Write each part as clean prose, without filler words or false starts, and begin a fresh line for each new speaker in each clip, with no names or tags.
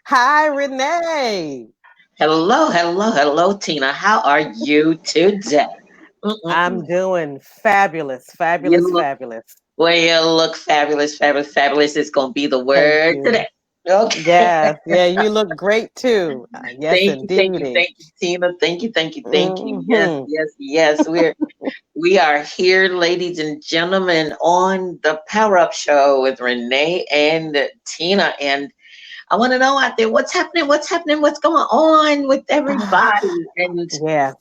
Hi, Renee.
Hello, hello, hello, Tina. How are you today?
I'm
Mm-mm-mm.
doing fabulous,
You
fabulous,
look,
fabulous.
well, you look fabulous, fabulous, fabulous. It's going to be the
Thank
word
you.
today. Okay.
Yes, yeah, you look great too. Yes, indeedy.
Thank you, Tina. Thank you, thank you, thank you. Yes,
Hmm.
yes, yes. We are here, ladies and gentlemen, on the Power Up Show with Renee and Tina. And I want to know out there what's happening, what's going on with everybody. And
Yes,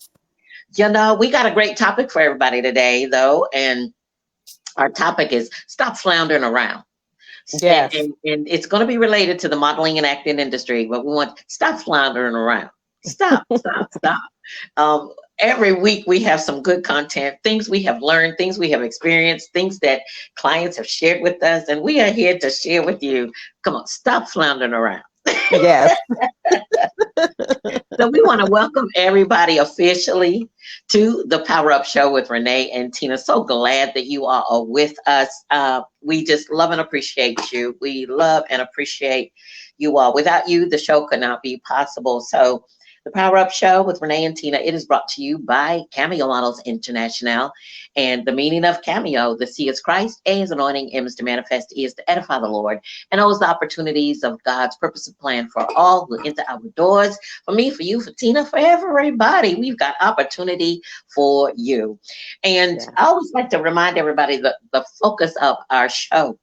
we got a great topic for everybody today, though, and our topic is stop floundering around. And,
yes.
and, and it's going to be related to the modeling and acting industry, but we want stop floundering around. Stop, stop, stop. Every week we have some good content, things we have learned, things we have experienced, things that clients have shared with us, and we are here to share with you. Come on, stop floundering around.
Yes.
So we want to welcome everybody officially to the Power Up Show with Renee and Tina. So glad that you all are with us. We just love and appreciate you. We love and appreciate you all. Without you, the show could not be possible. So the Power Up Show with Renee and Tina, it is brought to you by CAMEO Models Internationale. And the meaning of CAMEO, the C is Christ, A is anointing, M is to manifest, E is to edify the Lord, and O is the opportunities of God's purpose and plan for all who enter our doors. For me, for you, for Tina, for everybody. We've got opportunity for you. And
Yes.
I always like to remind everybody the focus of our show.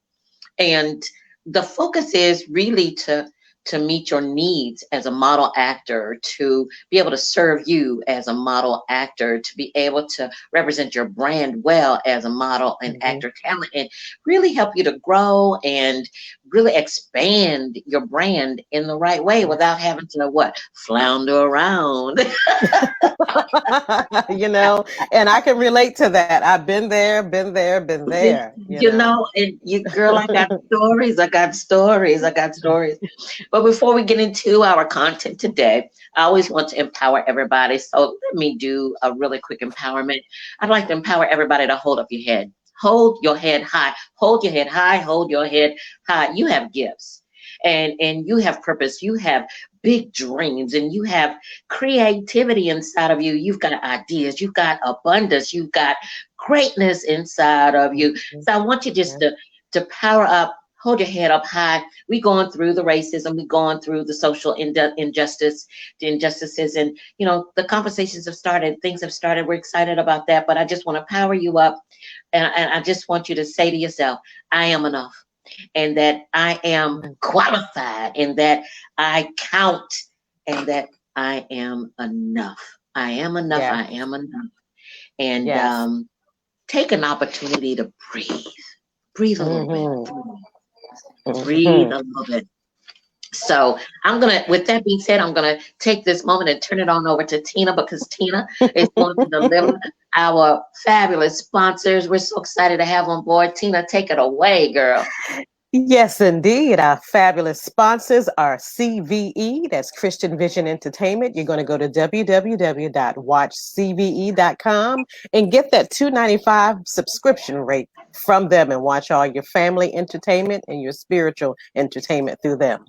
And the focus is really to meet your needs as a model actor, to be able to serve you as a model actor, to be able to represent your brand well as a model and
Hmm.
actor talent, and really help you to grow and really expand your brand in the right way
Yes.
without having to what flounder around.
You know, and I can relate to that. I've been there, been there, been there, you know.
And you girl, I got stories, I got stories, I got stories. But before we get into our content today, I always want to empower everybody. So let me do a really quick empowerment. I'd like to empower everybody to hold up your head. Hold your head high. Hold your head high. Hold your head high. You have gifts. And you have purpose. You have big dreams and you have creativity inside of you. You've got ideas. You've got abundance. You've got greatness inside of you.
Mhm.
So I want you just
Yeah.
to power up, hold your head up high. We going through the racism, we going through the social the injustices, and the conversations have started, things have started. We're excited about that, but I just want to power you up, and I just want you to say to yourself, I am enough, and that I am
Mm.
qualified, and that I count, and that I am enough. I am enough.
Yeah.
I am enough. And
Yes.
take an opportunity to breathe. Breathe a little bit.
Hmm.
Breathe
Hmm.
a little bit. So with that being said, I'm gonna take this moment and turn it on over to Tina because Tina is going to deliver our fabulous sponsors. We're so excited to have on board. Tina, take it away, girl.
Yes, indeed. Our fabulous sponsors are CVE, that's Christian Vision Entertainment. You're going to go to www.watchcve.com and get that $2.95 subscription rate from them and watch all your family entertainment and your spiritual entertainment through them.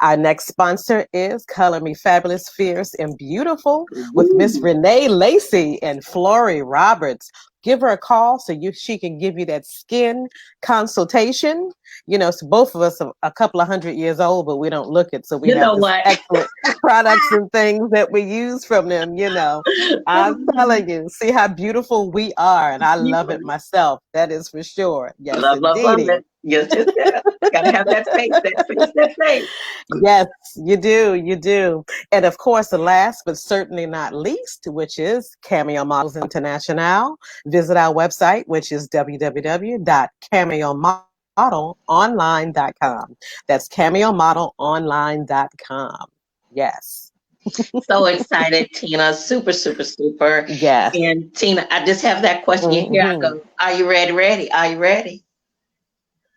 Our next sponsor is Color Me Fabulous, Fierce, and Beautiful with Miss
Woo.
Renee Lacy and Flory Roberts. Give her a call so she can give you that skin consultation. So both of us are a couple of 100 years old, but we don't look it. So we
You
have
know
this
what?
excellent products and things that we use from them. I'm telling you, see how beautiful we are. And I love it myself. That is for sure. Yes,
Love, love, love
indeedy.
it. Yes, yes, yes. Gotta have that faith, that faith, that faith.
Yes, you do. You do. And of course, the last but certainly not least, which is Cameo Models International. Visit our website, which is www.cameomodelonline.com. That's cameomodelonline.com. Yes.
So excited, Tina. Super, super, super.
Yes.
And Tina, I just have that question. Here I
Hmm.
go. Are you ready? Ready? Are you ready?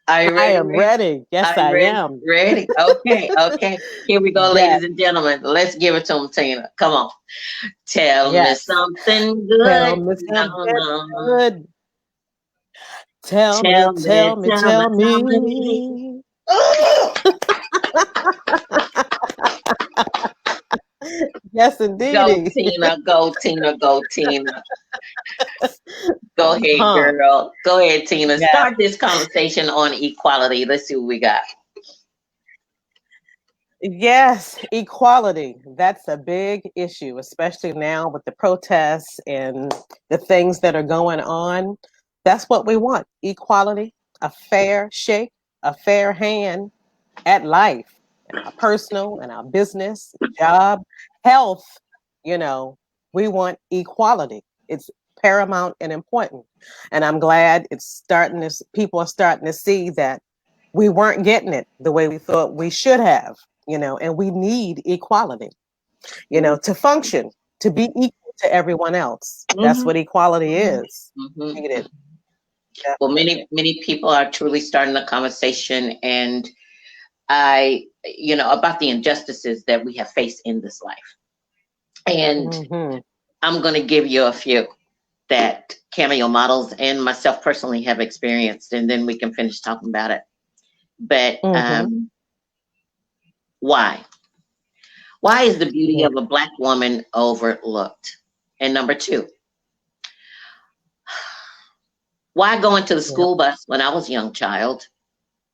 Are you
I
ready?
am
Ready?
ready.
Are
Yes,
you
I
ready?
am.
Ready? Okay, okay. Here we go,
Yes.
ladies and gentlemen. Let's give it to them, Tina. Come on. Tell me
Yes.
something
Tell
good.
me
No,
something
no.
good. Tell me,
Tell me,
tell me,
tell me,
tell
tell me.
me.
Ooh,
Yes,
Go
indeedy.
Tina, go Tina, go Tina. Go ahead,
Huh.
girl. Go ahead, Tina.
Yeah.
Start this conversation on equality. Let's see what we got.
Yes, equality. That's a big issue, especially now with the protests and the things that are going on. That's what we want. Equality, a fair shake, a fair hand at life, in our personal and our business, job, health. You know, we want equality. It's paramount and important. And I'm glad it's starting to, people are starting to see that we weren't getting it the way we thought we should have, and we need equality, to function, to be equal to everyone else. That's
Mm-hmm.
what equality is.
Mm-hmm.
Needed,
Well,
definitely.
many people are truly starting the conversation, and about the injustices that we have faced in this life. And
Mm-hmm.
I'm going to give you a few that Cameo models and myself personally have experienced, and then we can finish talking about it. But
Mm-hmm.
why? Why is the beauty
Yeah.
of a Black woman overlooked? And number two, why go into the
Yep.
school bus when I was a young child,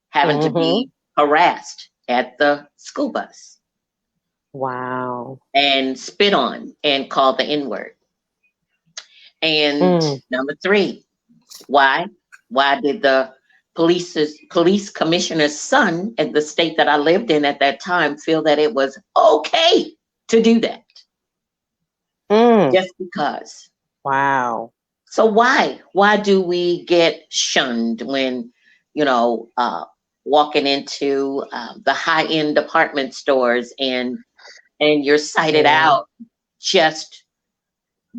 having to
Mm-hmm.
be harassed at the school bus
Wow.
and spit on and called the N word? And
Mm.
number three, why? Why did the police commissioner's son at the state that I lived in at that time feel that it was okay to do that?
Mm.
Just because.
Wow.
So why? Why do we get shunned when, you know, uh, walking into the high-end department stores and you're cited
Yeah.
out just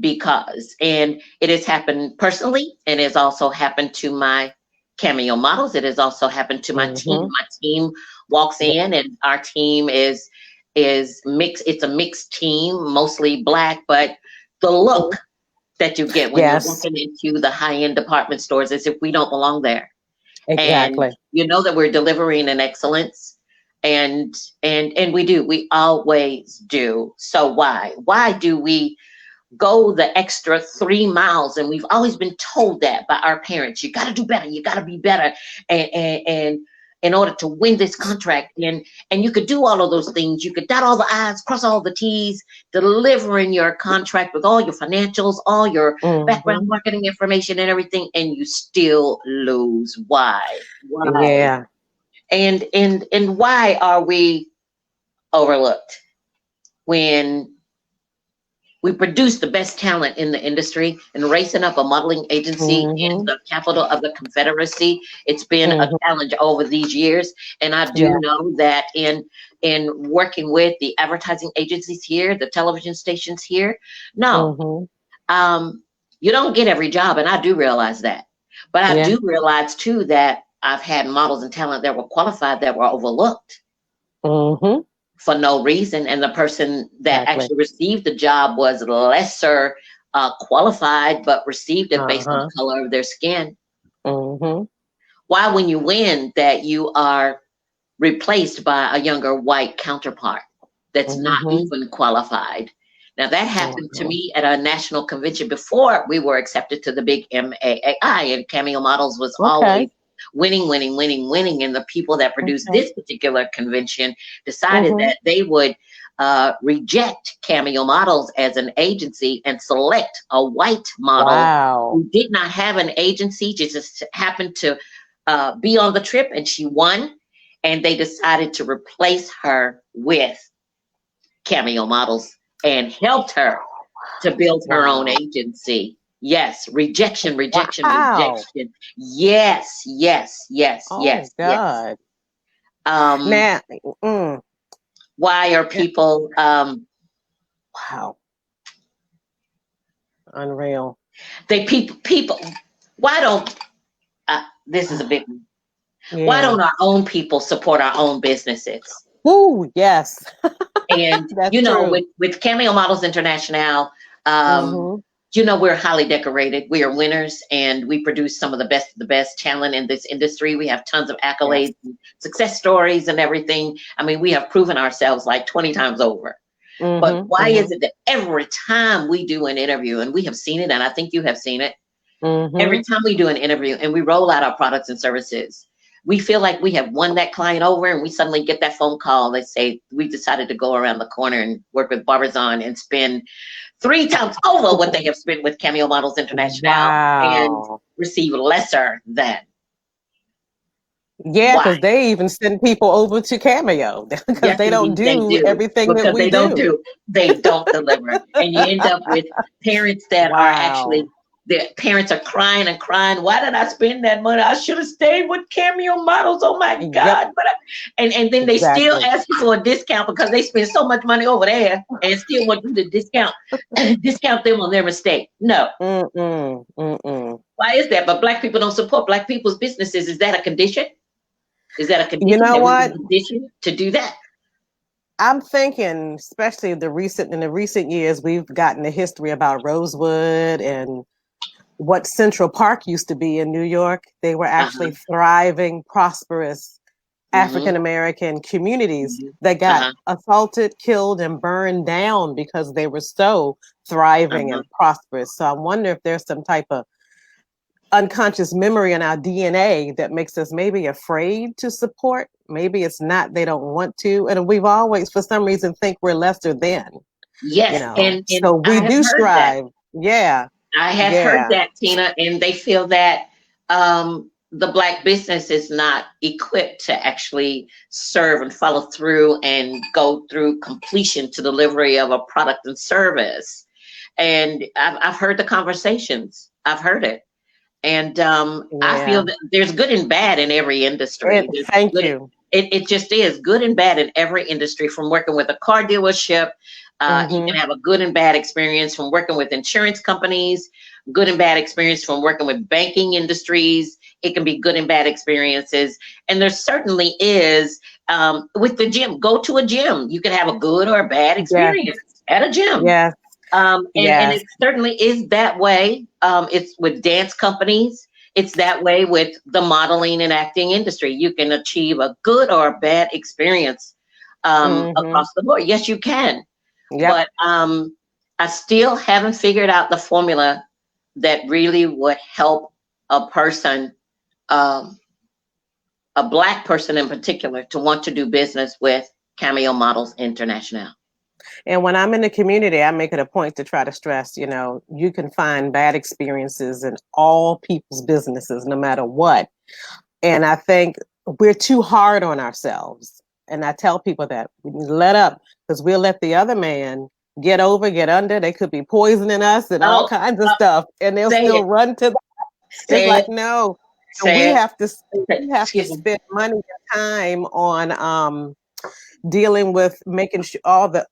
because? And it has happened personally, and it's also happened to my Cameo models. It has also happened to my team.
Mm-hmm.
My team walks
Yeah.
in, and our team is mixed. It's a mixed team, mostly Black, but the look that you get when you're
Yes,
walking into the high-end department stores as if we don't belong there. And
exactly.
you know that we're delivering in excellence. And we do. We always do. So why? Why do we go the extra 3 miles? And we've always been told that by our parents. You got to do better. You got to be better. And in order to win this contract, and you could do all of those things. You could dot all the I's, cross all the T's, delivering your contract with all your financials, all your background
Mm-hmm.
marketing information and everything, and you still lose. Why? Why?
Yeah.
And why are we overlooked when we produce the best talent in the industry? And racing up a modeling agency in
Mm-hmm.
the capital of the Confederacy, it's been a
Mm-hmm.
challenge over these years. And I do
Yeah.
know that in working with the advertising agencies here, the television stations here, no,
Mm-hmm.
um, you don't get every job, and I do realize that. But I
Yeah.
do realize too that I've had models and talent that were qualified that were overlooked
Mm-hmm.
for no reason, and the person that
Exactly.
actually received the job was lesser qualified, but received it based on the
Uh-huh.
color of their skin.
Mm-hmm.
Why, when you win, that you are replaced by a younger white counterpart that's not
Mm-hmm.
even qualified? Now that happened to
Wow.
me at a national convention before we were accepted to the big M.A.A.I, and Cameo Models was
Okay.
always winning, winning, winning, winning. And the people that produced
Okay.
this particular convention decided
Mm-hmm.
that they would reject Cameo Models as an agency and select a white model
Wow.
who did not have an agency, just happened to be on the trip, and she won. And they decided to replace her with Cameo Models and helped her to build her own
Wow.
agency. Yes, rejection, rejection,
Wow.
rejection. Yes, yes, yes,
Oh
yes, yes.
God.
Um,
Now, mm,
why are
yeah.
people
Wow. Unreal.
they people why don't this is a big one. Why
Yeah.
don't our own people support our own businesses?
Woo, yes.
And
That's true.
with Cameo Models Internationale,
Mm-hmm.
we're highly decorated. We are winners, and we produce some of the best talent in this industry. We have tons of
Yes.
accolades, and success stories, and everything. I mean, we have proven ourselves like 20 times over. But
Mm-hmm.
why is
Mm-hmm.
it that every time we do an interview, and we have seen it, and I think you have seen it,
Mm-hmm.
every time we do an interview and we roll out our products and services, we feel like we have won that client over, and we suddenly get that phone call. They say, we decided to go around the corner and work with Barbizon and spend 3 times over what they have spent with Cameo Models International and
Wow.
receive lesser than.
Yeah,
Why?
because they even send people over to Cameo because
Yes,
they don't
indeed, they
do
do.
everything that
Because
we
they don't
do.
do, they don't deliver. And you end up with parents that are actually,
Wow.
their parents are crying and crying. Why did I spend that money? I should have stayed with Cameo Models. Oh my
Yep,
God. And then they still
exactly.
ask you for a discount because they spend so much money over there and still want you to discount them on their mistake. No.
Mm-mm. Mm-mm.
Why is that? But Black people don't support Black people's businesses. Is that a condition? Is that a
You
condition?
know
Have we been
what?
conditioned to do that?
I'm thinking, especially in the recent years, we've gotten a history about Rosewood and what Central Park used to be in New York. They were actually
Uh-huh.
thriving, prosperous
Mm-hmm.
African American communities
Mm-hmm.
that got
Uh-huh.
assaulted, killed, and burned down because they were so thriving
Uh-huh.
and prosperous. So I wonder if there's some type of unconscious memory in our DNA that makes us maybe afraid to support. Maybe it's not they don't want to. And we've always, for some reason, think we're lesser than, you
Yes,
know.
and
So
I
we
have
do
heard that.
strive. Yeah.
I have heard
Yeah.
that, Tina, and they feel that the Black business is not equipped to actually serve and follow through and go through completion to delivery of a product and service. And I've heard the conversations. I've heard it. And I feel
Yeah.
that there's good and bad in every industry. There's
Thank
good,
you.
it just is good and bad in every industry, from working with a car dealership. You
Mm-hmm.
can have a good and bad experience from working with insurance companies, good and bad experience from working with banking industries. It can be good and bad experiences. And there certainly is with the gym. Go to a gym. You can have a good or a bad
Yes.
experience at a gym.
Yes.
And
Yes.
it certainly is that way. It's with dance companies. It's that way with the modeling and acting industry. You can achieve a good or a bad experience
Mm-hmm.
across the board. Yes, you can.
Yep.
But I still haven't figured out the formula that really would help a person, um, a Black person in particular, to want to do business with Cameo Models International.
And when I'm in the community, I make it a point to try to stress, you can find bad experiences in all people's businesses, no matter what. And I think we're too hard on ourselves. And I tell people that we need to let up, because we'll let the other man get over, get under. They could be poisoning us and all
Oh,
kinds of stuff. And they'll
say
still
it,
run to it's
say
like,
it,
no. And
say it.
we have to
Excuse me.
spend money and time on dealing with making sure all the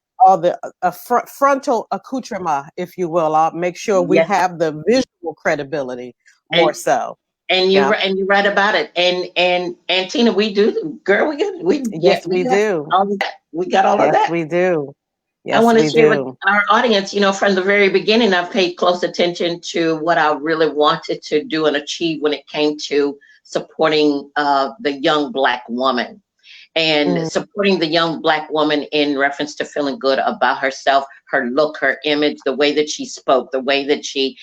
frontal accoutrement, if you will. I'll make sure we
Yes,
have the visual credibility more
and
so.
and you
Yeah.
and you're right about it. And Tina, we do, girl.
Yes,
We
we
got
do.
all of that. We got all of
Yes,
that.
we do.
I
Yes,
want to
we
share with
do.
our audience. From the very beginning, I've paid close attention to what I really wanted to do and achieve when it came to supporting the young Black woman, and
Mm,
supporting the young Black woman in reference to feeling good about herself, her look, her image, the way that she spoke, the way that she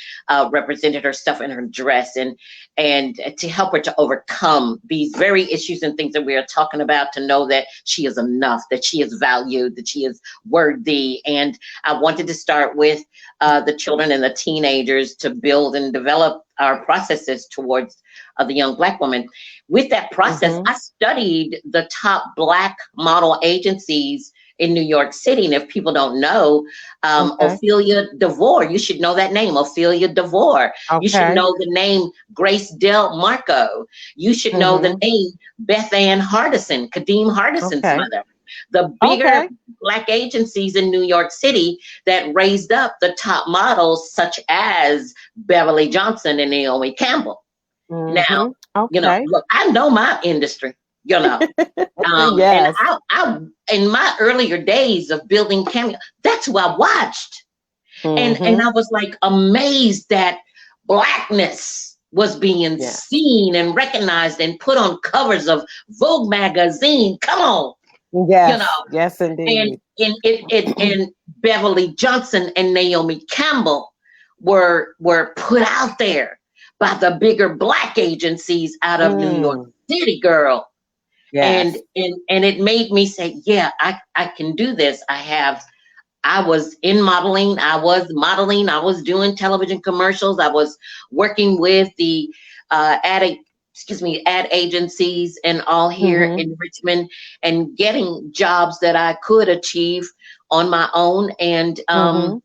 represented herself in her dress, and to help her to overcome these very issues and things that we are talking about, to know that she is enough, that she is valued, that she is worthy. And I wanted to start with the children and the teenagers to build and develop our processes towards the young Black woman. With that process,
mm-hmm.
I studied the top Black model agencies in New York City. And if people don't know,
Okay.
Ophelia DeVore, you should know that name, Ophelia DeVore. You should
Okay.
know the name Grace Del Marco. You should know the
Mm-hmm.
name Beth Ann Hardison, Kadeem Hardison's
Okay.
mother. The bigger
Okay.
Black agencies in New York City that raised up the top models, such as Beverly Johnson and Naomi Campbell. Now,
Mm-hmm. Okay.
look, I know my industry, and
Yes.
I, in my earlier days of building Cameo, that's who I watched. And
Mm-hmm.
I was like amazed that Blackness was being
Yeah.
seen and recognized and put on covers of Vogue magazine. Come on. you know,
Yes. Yes,
and
indeed.
and Beverly Johnson and Naomi Campbell were put out there by the bigger black agencies out of New York
Mm,
City, girl.
yes.
And it made me say, yeah, I can do this. I was in modeling, I was doing television commercials, I was working with the ad agencies and all here
Mm-hmm.
in Richmond, and getting jobs that I could achieve on my own. And
Mm-hmm.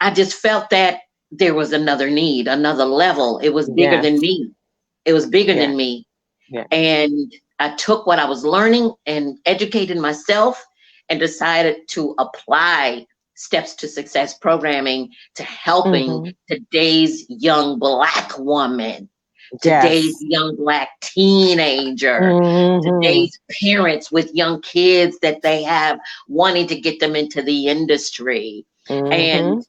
I just felt that there was another need, another level. It was bigger than
Yes.
me. It was bigger
Yes.
than me.
Yes.
And I took what I was learning and educated myself and decided to apply Steps to Success programming to helping
Mm-hmm.
today's young Black woman, today's
Yes.
young Black teenager,
Mm-hmm.
today's parents with young kids that they have, wanting to get them into the industry. And
Mm-hmm.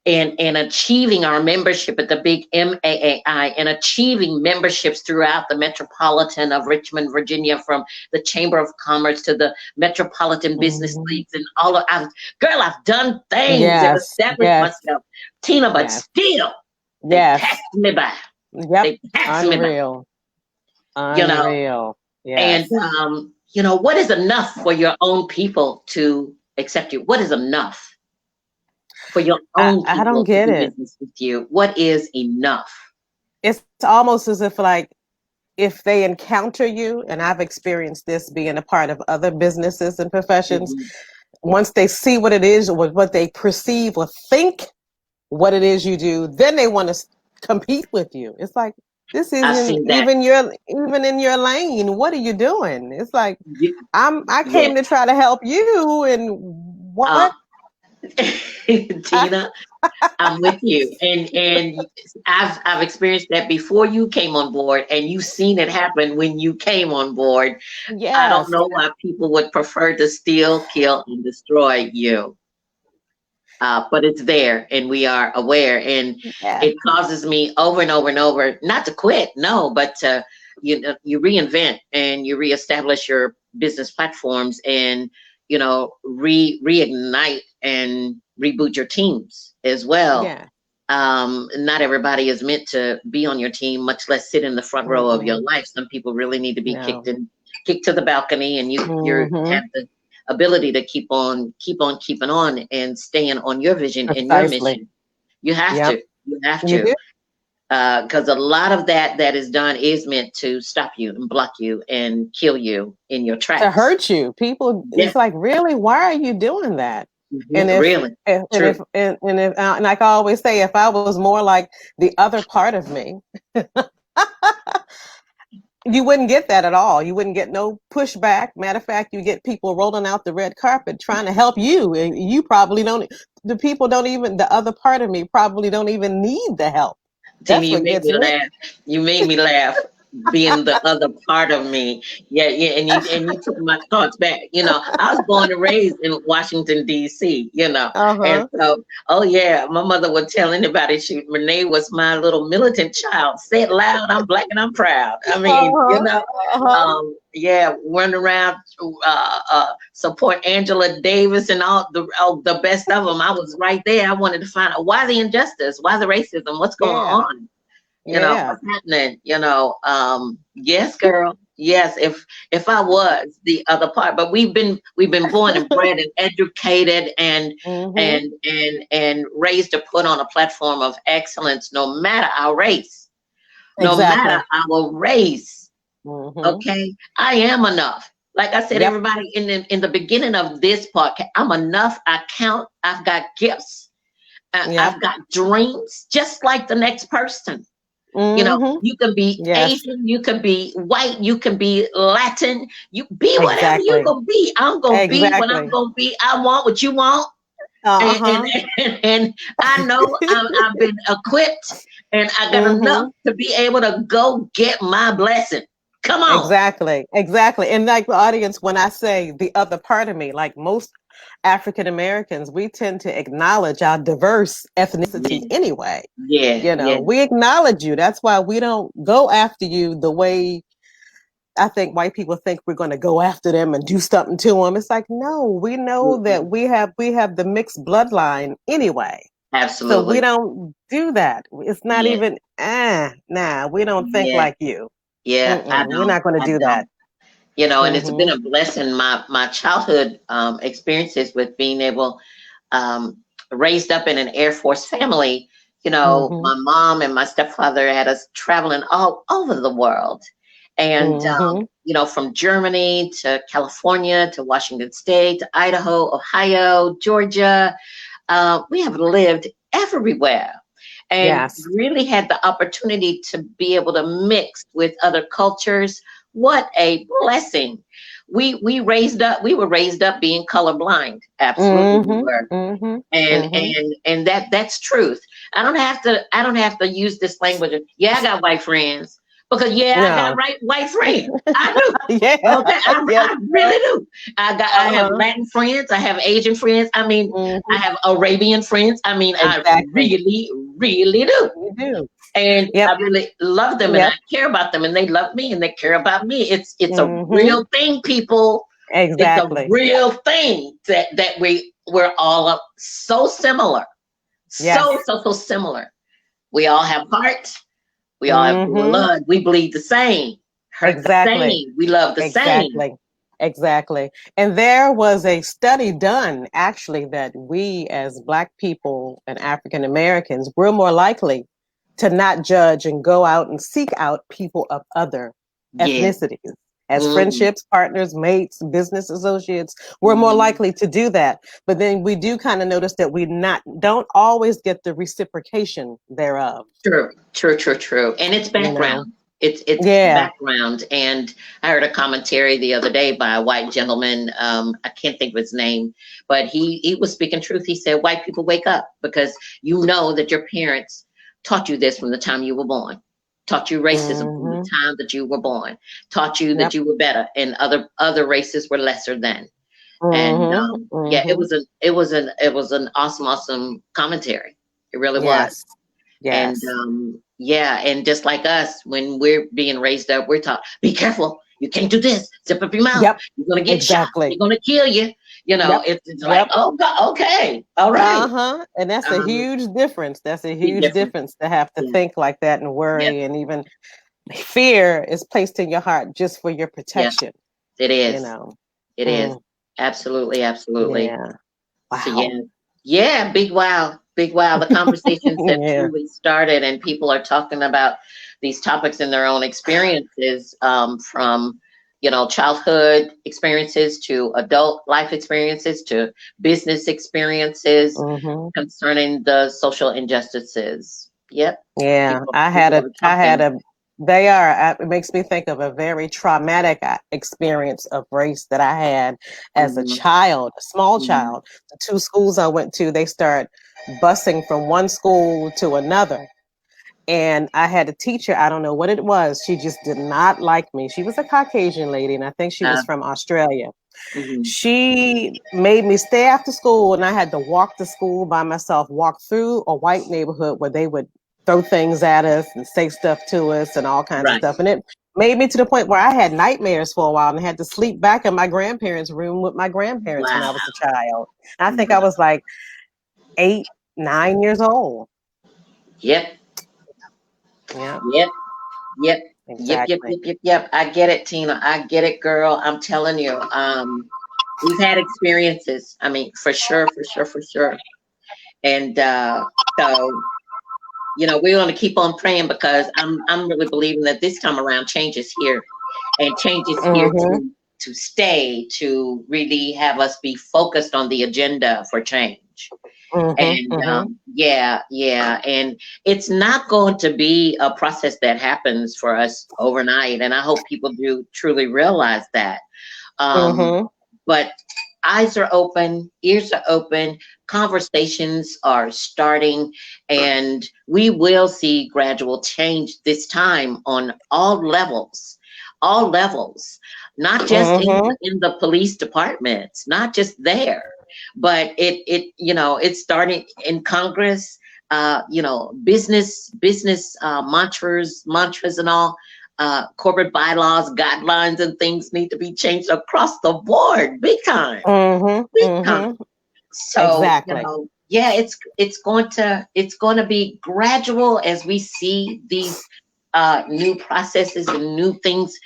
and achieving our membership at the big M.A.A.I, and achieving memberships throughout the metropolitan of Richmond, Virginia, from the Chamber of Commerce to the Metropolitan Business
Mm-hmm.
Leagues and all of girl, I've done things and
Yes.
established
Yes.
myself, Tina, but
Yes.
still they
Yes.
passed me by.
Yep.
They passed me by,
Unreal.
you know.
Unreal.
And
Yes.
what is enough for your own people to accept you? What is enough for your own
I don't
people to
get
do
it.
business with you? What is enough?
It's almost as if like if they encounter you, and I've experienced this being a part of other businesses and professions,
Mhm.
once they see what it is or what they perceive or think what it is you do, then they want to compete with you. It's like this
I've
isn't
seen that.
even in your lane. What are you doing? It's like I
Yeah.
came to try to help you, and
Uh,
what?
Tina, I'm with you. And I've experienced that before you came on board, and you've seen it happen when you came on board. I don't
Yes,
know why people would prefer to steal, kill, and destroy you. But it's there, and we are aware, and
yes,
it causes me over and over and over not to quit, no, but to you reinvent and you reestablish your business platforms, and reignite and reboot your teams as well.
yeah.
Not everybody is meant to be on your team, much less sit in the front row of your
Mm-mm,
life. Some people really need to be
no.
kicked to the balcony, and you
Mm-hmm.
have the ability to keep on keeping on and staying on your vision and your
Precisely.
mission. You have
Yep.
to. You have
You
to.
do.
Because a lot of that is done is meant to stop you and block you and kill you in your
To
tracks.
hurt you. People,
Yeah,
it's like, really, why are you doing that? And
really true.
and like I always say, if I was more like the other part of me, you wouldn't get that at all. You wouldn't get no pushback. Matter of fact, you get people rolling out the red carpet trying to help you, and you probably don't. The people don't even. The other part of me probably don't even need the help.
Tina,
That's
you
what
made
gets
me
me.
laugh. You made me laugh, being the other part of me. Yeah, yeah, and you took my thoughts back. I was born and raised in Washington, D.C.,
Uh
and
huh.
so, oh yeah, my mother would tell anybody Renee was my little militant child. Say it loud, I'm Black and I'm proud. I
Uh
mean,
huh. Uh huh.
yeah, run around, support Angela Davis and all the best of them. I was right there. I wanted to find out why the injustice, why the racism, what's going
Yeah.
on,
Yeah.
what's happening. Yes, girl. Yes, if I was the other part, but we've been born and bred and educated and
Mm-hmm.
and raised to put on a platform of excellence, no matter our race, no matter
Exactly.
our race.
Mm-hmm.
Okay, I am enough. Like I said,
Yep.
everybody in the beginning of this podcast, I'm enough. I count. I've got gifts.
Yep.
I've got dreams, just like the next person.
Mm-hmm.
You can be
Yes.
Asian, you can be white, you can be Latin. You be whatever you
Exactly.
gonna be. I'm gonna be what I'm
Exactly.
gonna be. I want what you want, and
Uh-huh.
and I know I've been equipped, and I got enough
Mm-hmm.
to be able to go get my blessing. Come on.
Exactly. Exactly. And like the audience, when I say the other part of me, like most African Americans, we tend to acknowledge our diverse ethnicity
Yeah,
anyway.
yeah, yeah.
We acknowledge you. That's why we don't go after you the way I think white people think we're going to go after them and do something to them. It's like, no, we know that
Mhm.
we have the mixed bloodline anyway. So we
Absolutely.
don't do that. It's not
Yeah.
even, nah, we don't think
Yeah.
like you.
Yeah. I
We're
don't.
not going to
I
do that.
don't. You know, and it's been
Mm-hmm.
a blessing. My childhood experiences with being able um, raised up in an Air Force family. You know,
Mm-hmm.
my mom and my stepfather had us traveling all over the world, and
Mm-hmm.
you know, from Germany to California to Washington State to Idaho, Ohio, Georgia. We have lived everywhere and
Yes.
really had the opportunity to be able to mix with other cultures. What a blessing. We were raised up being colorblind. Absolutely we
Mm-hmm.
were.
Mm-hmm.
And
Mm-hmm.
that's truth. I don't have to use this language of, yeah, I got white friends. Because yeah, I got
No.
white friends. I do.
Yeah.
Okay,
Yes.
I really do. I have
Uh-huh.
Latin friends. I have Asian friends. I mean, I
Mm-hmm.
have Arabian friends. I mean, I
Exactly.
really, really do.
You do.
And
Yep.
I really love them, and I
Yep.
care about them, and they love me, and they care about me. It's a
Mm-hmm.
real thing, people. It's a
Exactly.
real thing that we're all so similar, so
Yes.
so so similar. We all have hearts. We all have
Mm-hmm.
blood. We bleed the same, hurt the
Exactly.
same. We love the same.
Exactly. Exactly. And there was a study done actually that we as Black people and African Americans were more likely to not judge and go out and seek out people of other
Yeah.
ethnicities. As
Mm,
friendships, partners, mates, business associates, we're more
mm.
likely to do that. But then we do kind of notice that we not don't always get the reciprocation thereof,
True, true, true, true. And it's
you know.
background. It's
Yeah.
background. And I heard a commentary the other day by a white gentleman. I can't think of his name, but he was speaking truth. He said, "White people wake up because you know that your parents taught you this from the time you were born, taught you racism from the
Mm-hmm.
time that you were born, taught you that
Yep.
you were better, and other races were lesser than." And
Mm-hmm.
yeah, it
Mm-hmm.
was an awesome commentary. It really was.
Yes.
And
Yes.
yeah, and just like us, when we're being raised up, we're taught, be careful. You can't do this. Zip up your mouth.
Yep.
You're gonna get shot.
Exactly.
They're gonna kill you. You know,
Yep.
it's like,
Yep.
oh God, okay, all right.
Uh-huh. And that's a
Um,
huge difference. That's a
big
huge
difference.
difference to have to
Yeah.
think like that and
Yep.
worry and even fear is placed in your heart just for your
Yeah.
protection,
It
you
is.
know.
It is.
Mm,
Absolutely. Absolutely.
yeah.
So
Wow.
yeah. Yeah. Big wow. Big wow. The conversations have
Yeah.
truly started, and people are talking about these topics in their own experiences, from childhood experiences to adult life experiences to business experiences
Mm-hmm.
concerning the social injustices. Yep.
Yeah.
People are
I had
talking.
a they are it makes me think of a very traumatic experience of race that I had as a
Hmm.
child, a small
Hmm.
child. The two schools I went to, they start busing from one school to another. And I had a teacher, I don't know what it was. She just did not like me. She was a Caucasian lady, and I think she was from Australia.
Hmm.
She made me stay after school, and I had to walk to school by myself, walk through a white neighborhood where they would throw things at us and say stuff to us and all kinds of
Right.
stuff. And it made me to the point where I had nightmares for a while and had to sleep back in my grandparents' room with my grandparents when I
Wow.
was a child. And I think I
Wow.
was like 8, 9 years old.
Yep.
Yeah,
Yep. Yep. Yep. Yep.
exactly.
Yep. Yep. Yep. I get it, Tina. I get it, girl. I'm telling you. We've had experiences. I mean, for sure, for sure, for sure. And so, we're going to keep on praying because I'm really believing that this time around change is here, and change is here
Mm-hmm.
to stay, to really have us be focused on the agenda for change.
Mm-hmm.
And
Mm-hmm.
yeah, yeah, and it's not going to be a process that happens for us overnight. And I hope people do truly realize that. Um,
Mm-hmm.
but eyes are open, ears are open, conversations are starting, and we will see gradual change this time on all levels, not just
Mm-hmm.
in the police departments, not just there, but it's starting in Congress. Business mantras and all. corporate bylaws, guidelines, and things need to be changed across the board, big time, big time. So,
Exactly.
yeah, it's going to be gradual as we see these new processes and new things,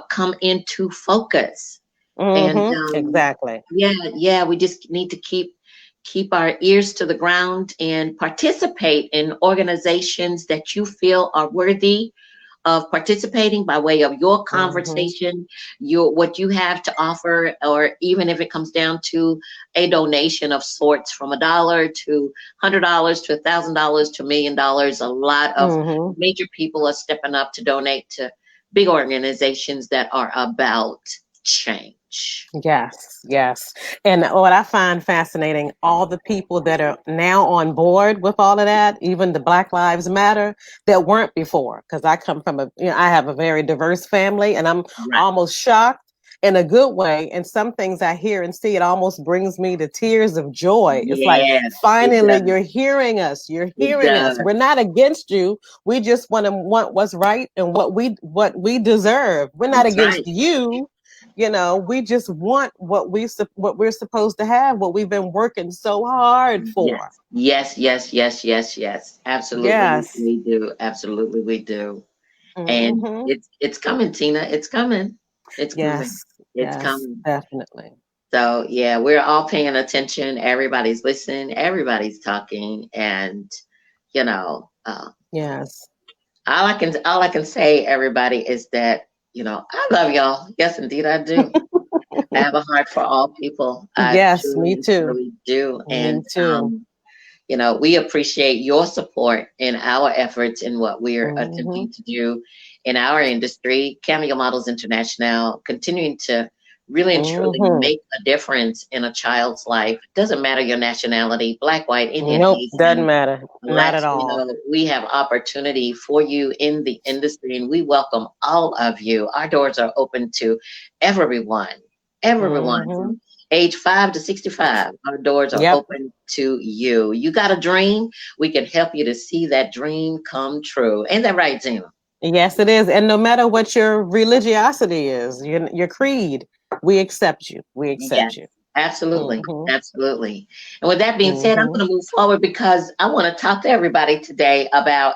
come into focus. And
Exactly.
yeah, we just need to keep our ears to the ground and participate in organizations that you feel are worthy of participating by way of your
Mm-hmm.
conversation, your what you have to offer, or even if it comes down to a donation of sorts, from $1 to $100 to $1,000 to $1,000,000. A lot of
Mm-hmm.
major people are stepping up to donate to big organizations that are about change.
Yes, yes. And what I find fascinating, all the people that are now on board with all of that, even the Black Lives Matter, that weren't before. Because I come from I have a very diverse family, and I'm
Right.
almost shocked in a good way. And some things I hear and see, it almost brings me to tears of joy. It's like,
Yes, it
finally,
does.
you're hearing us. You're
It
hearing us.
does.
We're not against you. We just want what's right and what we deserve. We're not
That's
against
right.
you. We just want what we're supposed to have, what we've been working so hard for.
Yes. Yes, yes, yes, yes, yes. Absolutely
Yes.
we do. Absolutely we do. And
Hmm.
it's coming, Tina. It's coming. It's coming.
Yes.
It's
Yes.
coming.
Definitely.
So yeah, we're all paying attention. Everybody's listening. Everybody's talking, and you know, uh,
Yes.
all I can say, everybody, is that I love y'all. Yes, indeed, I do. I have a heart for all people. I
Yes.
truly
Me
and
too.
truly do,
Me
and
too.
we appreciate your support in our efforts in what we're
Hmm.
attempting to do in our industry, Cameo Models International, continuing to really and truly
Hmm.
make a difference in a child's life. Doesn't matter your nationality, Black, white, Indian,
Nope. Doesn't
Asian,
matter. Not at all.
Latino. We have opportunity for you in the industry, and we welcome all of you. Our doors are open to everyone, everyone
Hmm.
from age 5 to 65. Our doors are
Yep.
open to you. You got a dream? We can help you to see that dream come true. Ain't that right, Tina?
Yes, it is. And no matter what your religiosity is, your creed, we accept you. We accept
Yes,
you.
absolutely.
Hmm.
Absolutely. And with that being said, I'm
Hmm.
going to move forward because I want to talk to everybody today about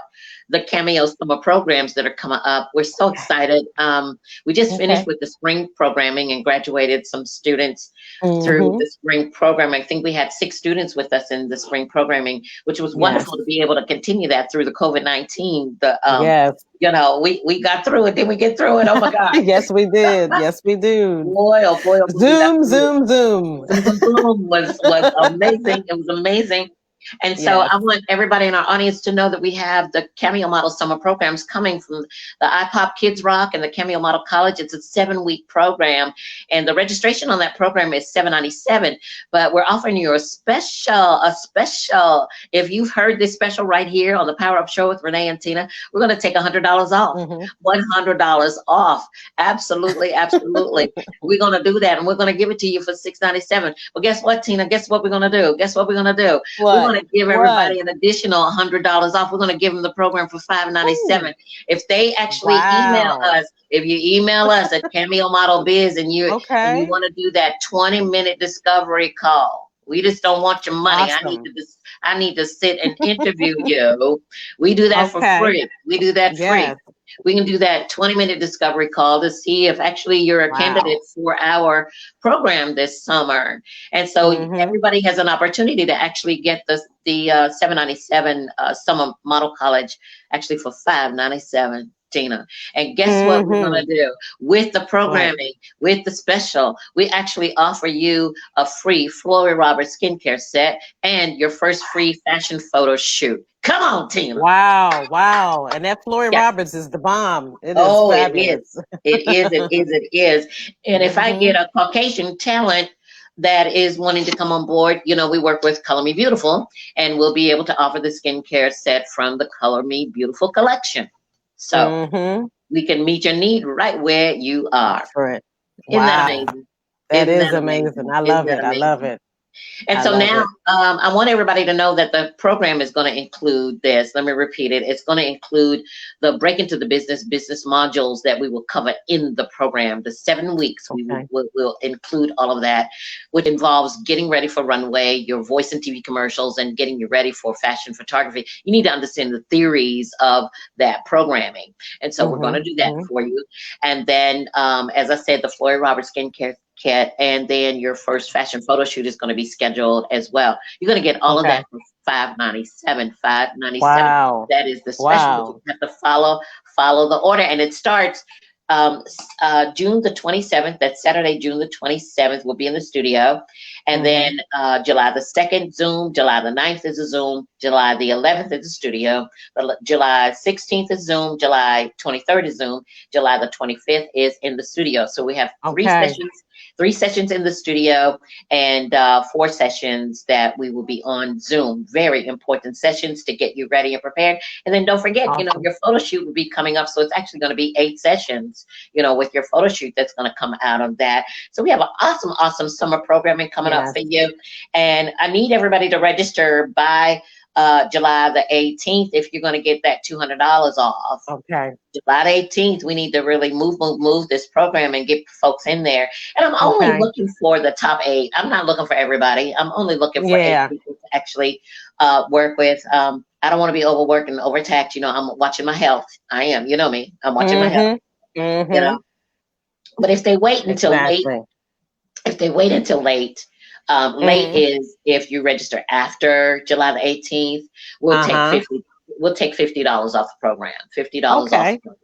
the Cameo summer programs that are coming up. We're so excited. We just finished
Okay.
with the spring programming and graduated some students through
Hmm.
the spring program. I think we had 6 students with us in the spring programming, which was
Yes.
wonderful to be able to continue that through the COVID-19.
Yes.
We got through it. Did we get through it? Oh my God.
Yes, we did. Yes, we do.
Boy, oh boy, oh boy, we got
Zoom,
through it.
zoom, zoom.
Zoom, zoom, zoom was amazing. It was amazing. And so
Yes.
I want everybody in our audience to know that we have the Cameo Model Summer programs coming from the iPop Kids Rock and the Cameo Model College. It's a 7-week program, and the registration on that program is $7.97. But we're offering you a special. If you've heard this special right here on the Power Up Show with Renee and Tina, we're going to take $100 off.
Hmm.
$100 off. Absolutely, absolutely. We're going to do that, and we're going to give it to you for $6.97. But guess what, Tina? Guess what we're going to do? Guess what we're going to do? We're
What?
going to give
What?
everybody an additional $100 off. We're going to give them the program for $5.97.
Ooh,
If they actually email
wow.
us, if you email us at Cameo Model Biz, and you
Okay.
want to do that 20-minute discovery call. We just don't want your money.
Awesome.
I need to sit and interview you. We do that for
Okay.
free. We do that free.
Yes.
We can do that 20-minute discovery call to see if actually you're a candidate
Wow.
for our program this summer. And so
Hmm.
everybody has an opportunity to actually get the 797 summer model college actually for 597. Tina. And guess what we're
Hmm.
gonna do with the
What?
programming, with the special? We actually offer you a free Flory Roberts skincare set and your first free fashion photo shoot. Come on, Tina.
Wow. Wow. And that Floyd
Yeah.
Roberts is the bomb. It is
Oh, it
fabulous.
is. It is. It is. It is. And if I
Hmm.
get a Caucasian talent that is wanting to come on board, we work with Color Me Beautiful, and we'll be able to offer the skincare set from the Color Me Beautiful collection. So
Hmm.
we can meet your need right where you are.
For it.
Isn't that
Wow.
amazing?
That
Isn't
is
that
amazing.
amazing?
I
Isn't
love
that
it. I love
amazing?
it.
And
I
so
love
now
it.
I want everybody to know that the program is going to include this. Let me repeat it. It's going to include the break into the business modules that we will cover in the program. The 7 weeks, we
Okay.
will include all of that, which involves getting ready for runway, your voice and TV commercials, and getting you ready for fashion photography. You need to understand the theories of that programming. And so we're going to do that
Mm-hmm.
for you. And then, as I said, the Floyd Roberts skincare kit, and then your first fashion photo shoot is going to be scheduled as well. You're going to get all of
Okay.
that for $597.
Wow.
That is the special, but you
Wow.
have to follow the order, and it starts June the 27th. That's Saturday, June the 27th. We'll be in the studio, and
Mm-hmm.
then July the 2nd, Zoom. July the 9th is a Zoom. July the 11th is a studio. July 16th is Zoom. July 23rd is Zoom. July the 25th is in the studio. So we have
Okay.
3 sessions in the studio, and 4 sessions that we will be on Zoom. Very important sessions to get you ready and prepared. And then don't forget,
Awesome.
your photo shoot will be coming up. So it's actually going to be 8 sessions, with your photo shoot that's going to come out of that. So we have an awesome, awesome summer programming coming up
Yes.
for you. And I need everybody to register by July the 18th if you're going to get that $200 off.
Okay.
July 18th, we need to really move this program and get folks in there. And I'm only
Okay.
looking for the top 8. I'm not looking for everybody. I'm only looking for 8
Yeah.
people to actually work with. I don't want to be overworked and overtaxed. I'm watching my health. I am. You know me. I'm watching my health.
Mm-hmm.
You
Mm-hmm.
know. But if they wait until late,
Exactly.
if they wait until late, late
Mm-hmm.
is if you register after July the 18th. We'll take
Uh-huh.
50. We'll take $50 off the program. $50 off
Okay.
the program.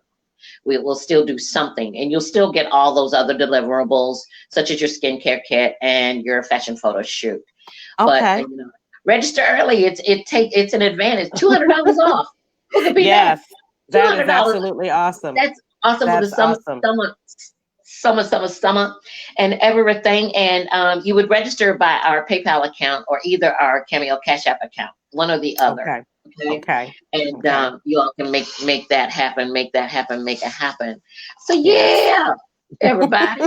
We will still do something, and you'll still get all those other deliverables, such as your skincare kit and your fashion photo shoot. But
Okay.
register early. It's an advantage. $200 off. Who could beat that?
Yes.
Two
That
hundred
is
dollars.
absolutely awesome.
That's awesome for the
That's
summer,
awesome.
summer, and everything. And you would register by our PayPal account or either our Cameo Cash App account, one or the other.
Okay.
Okay,
Okay.
and
Okay.
you all can make that happen, make it happen. So
Yes.
yeah, everybody,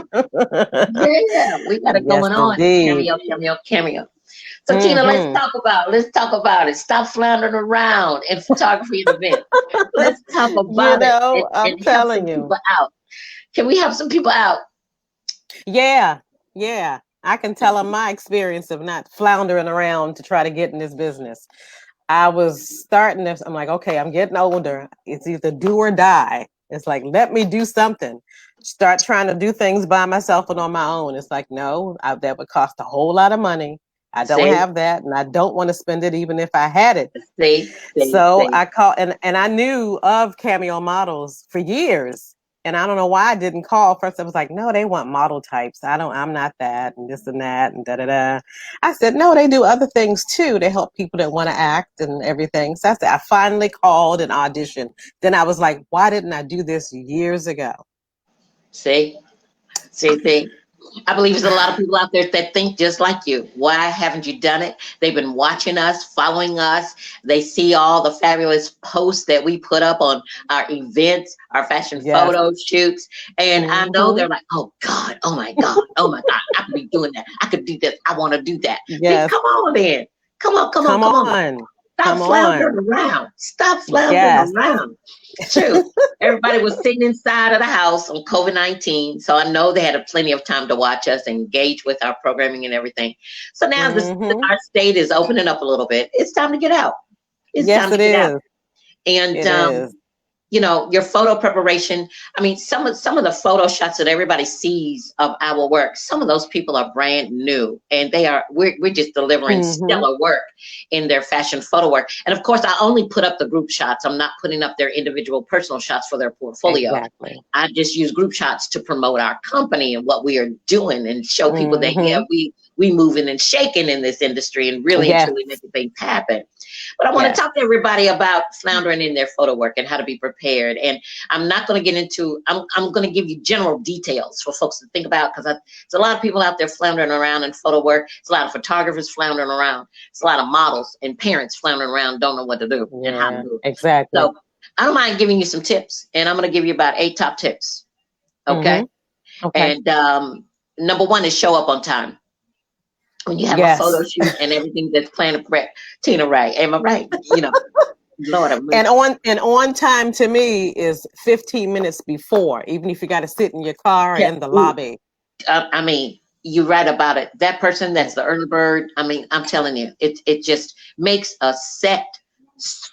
yeah, we got it
Yes,
going on.
indeed.
Cameo. So Tina,
Mm-hmm.
let's talk about it. Stop floundering around in photography and events. Let's talk about it
I'm
and help some
telling you.
people out. Can we help some people out?
Yeah. Yeah. I can tell them my experience of not floundering around to try to get in this business. I was starting this. I'm like, okay, I'm getting older. It's either do or die. It's like, let me do something. Start trying to do things by myself and on my own. It's like, no, that would cost a whole lot of money. I don't
See,
have that, and I don't want to spend it even if I had it. So
see.
I called, and I knew of Cameo models for years. And I don't know why I didn't call. First, I was like, no, they want model types. I'm not that, and this and that, and da da da. I said, no, they do other things too. They help people that want to act and everything. So I finally called and auditioned. Then I was like, why didn't I do this years ago?
See, see. I believe there's a lot of people out there that think just like you. Why haven't you done it? They've been watching us, following us. They see all the fabulous posts that we put up on our events, our fashion
Yes.
photo shoots. And I know
Mm-hmm.
they're like, oh God, oh my God, oh my God, I could be doing that. I could do this. I want to do that. Then
Yes.
come on then. Come on.
Come on.
Stop
Come on.
floundering around. Stop floundering
Yes.
around. True. Everybody was sitting inside of the house on COVID-19. So I know they had plenty of time to watch us, engage with our programming and everything. So now
Mm-hmm.
our state is opening up a little bit. It's time to get out. It's
Yes,
time to
it
get out.
is.
And
It is.
your photo preparation. I mean, some of the photo shots that everybody sees of our work, some of those people are brand new, and we're just delivering
Mm-hmm.
stellar work in their fashion photo work. And of course, I only put up the group shots. I'm not putting up their individual personal shots for their portfolio.
Exactly.
I just use group shots to promote our company and what we are doing and show people that, yeah,
Mm-hmm.
we moving and shaking in this industry and really and
Yes.
truly making things happen. But I want to
Yes.
talk to everybody about floundering in their photo work and how to be prepared. And I'm not going to get into, I'm going to give you general details for folks to think about, because there's a lot of people out there floundering around in photo work. It's a lot of photographers floundering around. It's a lot of models and parents floundering around, don't know what to do and how to
Yeah.
do it.
Exactly.
So I don't mind giving you some tips, and I'm going to give you about 8 top tips. Okay.
Mm-hmm. Okay.
And number one is show up on time. when you have a
Yes.
photo shoot and everything that's planned correct. Tina, right? Am I right? You know, Lord have mercy.
And on time to me is 15 minutes before, even if you got to sit in your car or
Yeah.
in the lobby.
I mean, you're right about it. That person that's the early bird. I mean, I'm telling you, it just makes a set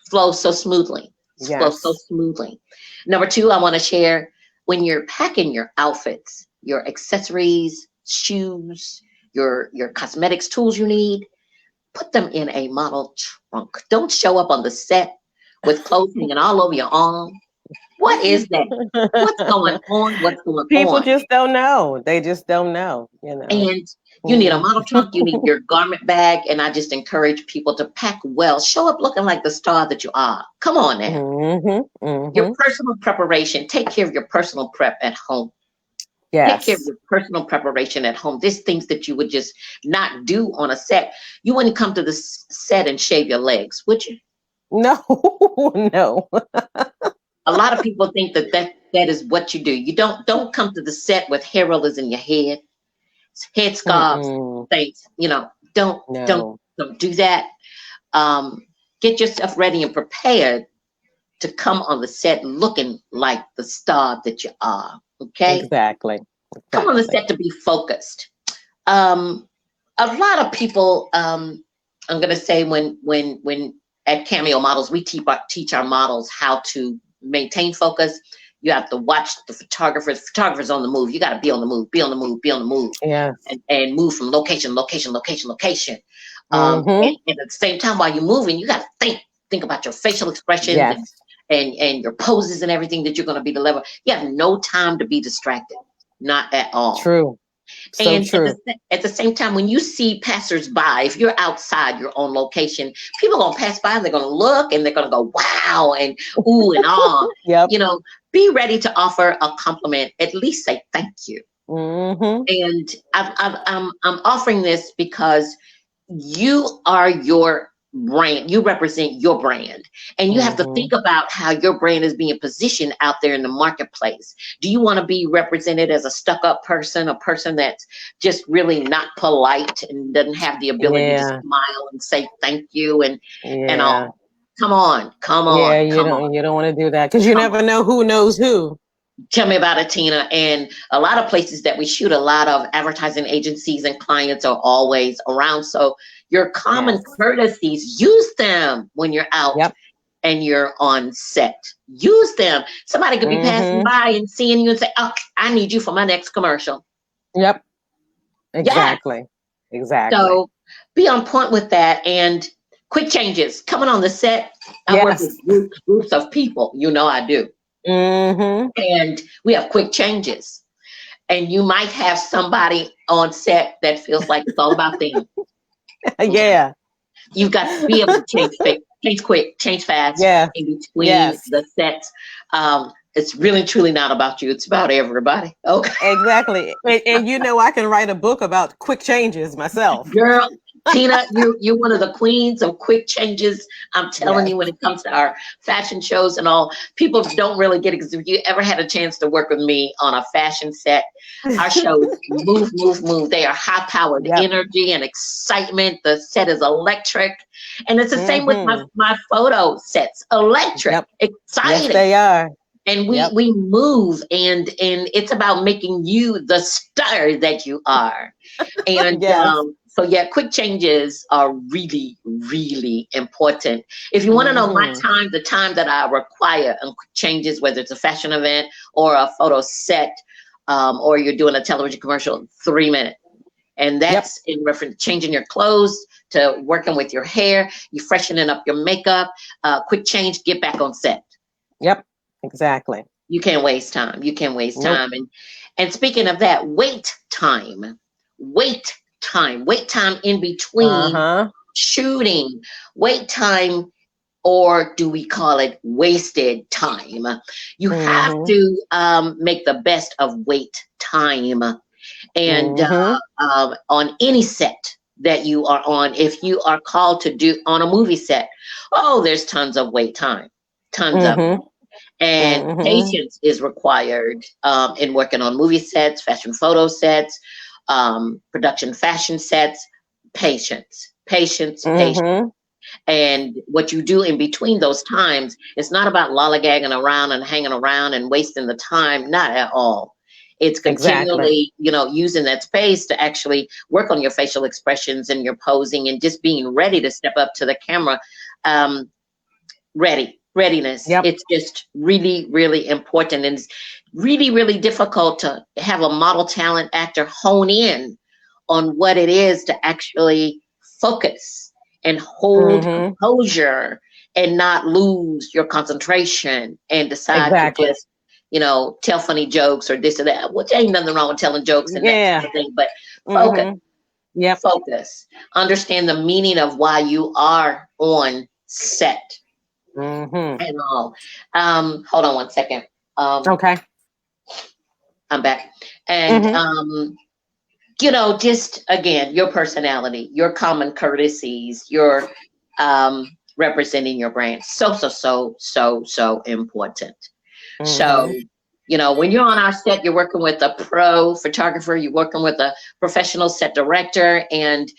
flow so smoothly. Flow so
Yes.
smoothly. Number two, I want to share when you're packing your outfits, your accessories, shoes, your cosmetics, tools you need. Put them in a model trunk. Don't show up on the set with clothes hanging all over your arm. What is that? What's going on? What's going
People
on?
just don't know. They just don't know, you know.
And you need a
Mm.
model trunk, you need your garment bag, and I just encourage people to pack well. Show up looking like the star that you are. Come on now.
Mm-hmm.
Your
Mm-hmm.
personal preparation, take care of your personal prep at home. Take care of
Yes.
your personal preparation at home. There's things that you would just not do on a set. You wouldn't come to the set and shave your legs, would you?
No, no.
A lot of people think that is what you do. You don't come to the set with hair rollers in your head, head scarves,
Mm-mm.
things. You know, don't don't
No.
don't do that. Get yourself ready and prepared to come on the set looking like the star that you are. Okay,
Exactly.
come on the
Exactly.
set to be focused. Um, a lot of people, I'm gonna say when at Cameo Models, we teach our models how to maintain focus. You have to watch the photographers. Photographers on the move. You got to be on the move. Be on the move. Be on the move.
Yes.
And move from location.
Mm-hmm.
And at the same time, while you're moving, you got to think about your facial expressions
Yes.
and your poses and everything that you're going to be delivering. You have no time to be distracted, not at all.
True. So
And
true.
at the same time, when you see passersby, if you're outside your own location, people are going to pass by and they're going to look and they're going to go, wow, and ooh, and ah.
Yep.
You know, be ready to offer a compliment. At least say thank you.
Mm-hmm.
And I'm offering this because you are your brand. You represent your brand, and you have to
Mm-hmm.
think about how your brand is being positioned out there in the marketplace. Do you want to be represented as a stuck-up person, a person that's just really not polite and doesn't have the ability to
Yeah.
smile and say thank you and
Yeah.
all? Come on, come
Yeah.
on, come on,
You don't want to do that because you
come on.
never know who knows who.
Tell me about it, Tina. And a lot of places that we shoot, a lot of advertising agencies and clients are always around. So your common
Yes.
courtesies, use them when you're out
Yep.
and you're on set. Use them. Somebody could be passing
Mm-hmm.
by and seeing you and say, oh, I need you for my next commercial.
Yep.
Yes.
Exactly. Exactly.
So be on point with that. And quick changes. Coming on the set, I work
Yes.
with groups of people. You know I do.
Mm-hmm.
And we have quick changes. And you might have somebody on set that feels like it's all about them. Okay.
Yeah.
You've got to be able to change quick, change fast
Yes.
in between
Yes.
the sets. It's really truly not about you. It's about everybody. Okay.
Exactly. And you know, I can write a book about quick changes myself.
Girl, Tina, you're one of the queens of quick changes. I'm telling
Yes.
you, when it comes to our fashion shows and all, people don't really get it. Because if you ever had a chance to work with me on a fashion set, our shows move, move, move. They are high powered
Yep.
energy and excitement. The set is electric. And it's the same with
Mm-hmm.
my photo sets. Electric,
Yep. Yes,
exciting.
they are.
And
Yep.
we move and it's about making you the star that you are. And
Yes.
so yeah, quick changes are really, really important. If you want to know my
Mm-hmm.
time, the time that I require on quick changes, whether it's a fashion event or a photo set, or you're doing a television commercial, 3 minutes. And
Yep.
that's in reference to changing your clothes to working with your hair, you freshening up your makeup, quick change, get back on set.
Yep. Exactly.
You can't waste time. You can't waste
Nope.
time. And speaking of that, wait time in between
Uh-huh.
shooting, wait time, or do we call it wasted time? You have
Mm-hmm.
to make the best of wait time. And
Mm-hmm.
on any set that you are on, if you are called to do on a movie set, oh, there's tons of wait time, tons of it.
Mm-hmm.
And
Mm-hmm.
patience is required in working on movie sets, fashion photo sets, production fashion sets. patience, patience, patience.
Mm-hmm.
And what you do in between those times, it's not about lollygagging around and hanging around and wasting the time. Not at all. It's
Exactly.
continually, using that space to actually work on your facial expressions and your posing and just being ready to step up to the camera. Readiness.
Yep.
It's just really, really important. And it's really, really difficult to have a model talent actor hone in on what it is to actually focus and hold
Mm-hmm.
composure and not lose your concentration and decide to
Exactly.
just, tell funny jokes or this or that, which ain't nothing wrong with telling jokes and that
Yeah.
kind of thing, but focus,
Mm-hmm. Yep.
focus, understand the meaning of why you are on set
Mm-hmm.
and all. Hold on one second.
Okay.
I'm back. And,
Mm-hmm.
just again, your personality, your common courtesies, your representing your brand. So important. So,
Mm-hmm.
when you're on our set, you're working with a pro photographer, you're working with a professional set director, and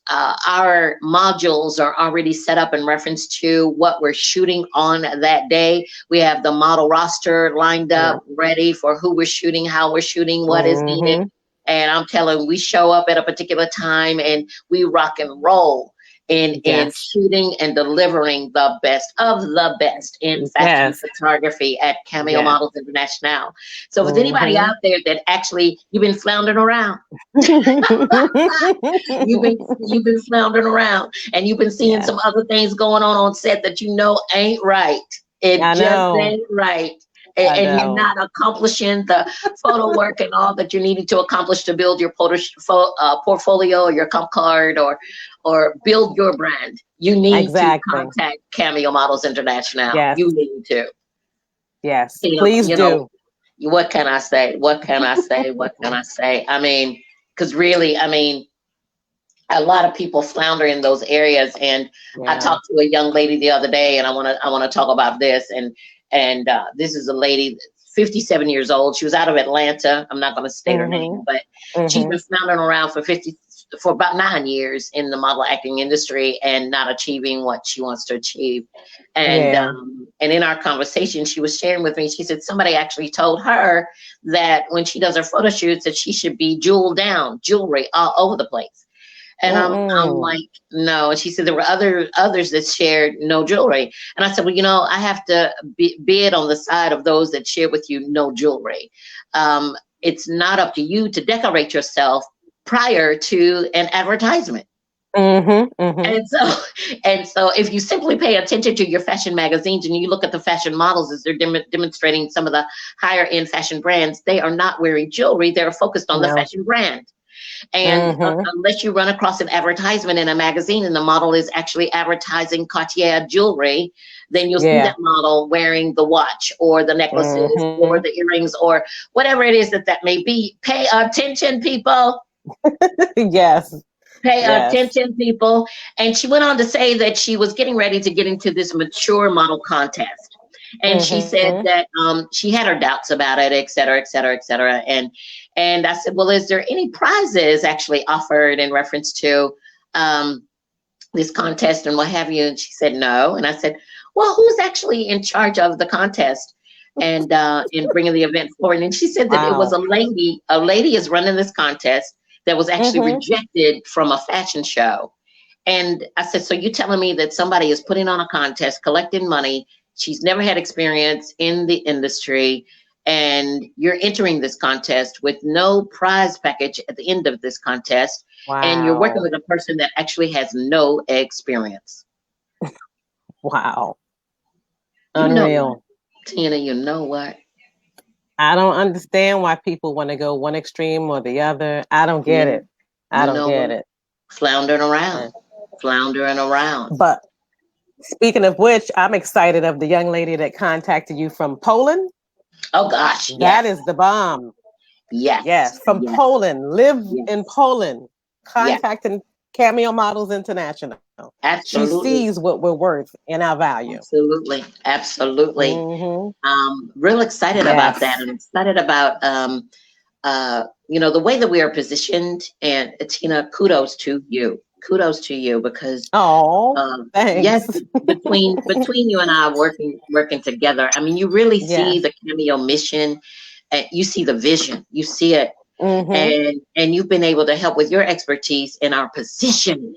our modules are already set up in reference to what we're shooting on that day. We have the model roster lined
Yeah.
up, ready for who we're shooting, how we're shooting, what is needed.
Mm-hmm.
And I'm telling you, we show up at a particular time and we rock and roll in
Yes.
shooting and delivering the best of the best in fashion
Yes.
photography at CAMEO
Yes.
Models Internationale. So if there's anybody
Mm-hmm.
out there that actually you've been floundering around, you've been floundering around and you've been seeing
Yes.
some other things going on set that ain't right. It
I
just
know.
ain't right.
I
And you're
know.
not accomplishing the photo work and all that you needed to accomplish to build your portfolio or your comp card or build your brand. You need to
Exactly.
contact Cameo Models International.
Yes.
You need to.
Yes.
You know,
Please
you know,
do.
what can I say? What can I say? What can I say? I mean, because really, a lot of people flounder in those areas. And I
Yeah.
talked to a young lady the other day, and I want to talk about this. And this is a lady, 57 years old. She was out of Atlanta. I'm not going to state her
Mm-hmm.
name, but she's
Mm-hmm.
been floundering around for about 9 years in the model acting industry and not achieving what she wants to achieve.
Yeah.
And in our conversation, she was sharing with me. She said somebody actually told her that when she does her photo shoots, that she should be jeweled down, jewelry all over the place. And I'm
Mm-mm.
like, no. And she said there were others that shared no jewelry. And I said, well, I have to bid on the side of those that share with you no jewelry. It's not up to you to decorate yourself prior to an advertisement.
Mm-hmm. Mm-hmm.
And so if you simply pay attention to your fashion magazines and you look at the fashion models as they're demonstrating some of the higher end fashion brands, they are not wearing jewelry. They're focused on the
No.
fashion brand. And
Mm-hmm.
unless you run across an advertisement in a magazine and the model is actually advertising Cartier jewelry, then you'll see
Yeah.
that model wearing the watch or the necklaces
Mm-hmm.
or the earrings or whatever it is that may be. Pay attention, people.
Yes.
Pay
Yes.
attention, people. And she went on to say that she was getting ready to get into this mature model contest. And she said
Mm-hmm.
that she had her doubts about it, et cetera, et cetera, et cetera. And I said, well, is there any prizes actually offered in reference to this contest and what have you? And she said, no. And I said, well, who's actually in charge of the contest and in bringing the event forward? And she said that it was
Wow.
a lady. A lady is running this contest that was actually
Mm-hmm.
rejected from a fashion show. And I said, so you telling me that somebody is putting on a contest, collecting money. She's never had experience in the industry. And you're entering this contest with no prize package at the end of this contest. And you're working
Wow.
with a person that actually has no experience.
Wow.
You know what,
Unreal.
Tina, you know what?
I don't understand why people want to go one extreme or the other. I don't get
You,
it. I
you
don't
know
get
what?
it.
Floundering
Uh,
around, floundering around.
But speaking of which, I'm excited of the young lady that contacted you from Poland.
Oh gosh,
That
yes,
is the bomb.
yes,
Yes, from
yes,
Poland. Live in
yes,
Poland.
yes.
Contacting Cameo Models International. She
Absolutely.
sees what we're worth and our value.
Absolutely, absolutely.
Mm-hmm.
Real excited about that,
Yes.
and excited about the way that we are positioned. And Tina, kudos to you. Kudos to you because
Oh,
yes,
thanks.
between you and I working together, I mean, you really see
Yes.
the Cameo mission, and you see the vision, you see it,
Mm-hmm.
and you've been able to help with your expertise in our position.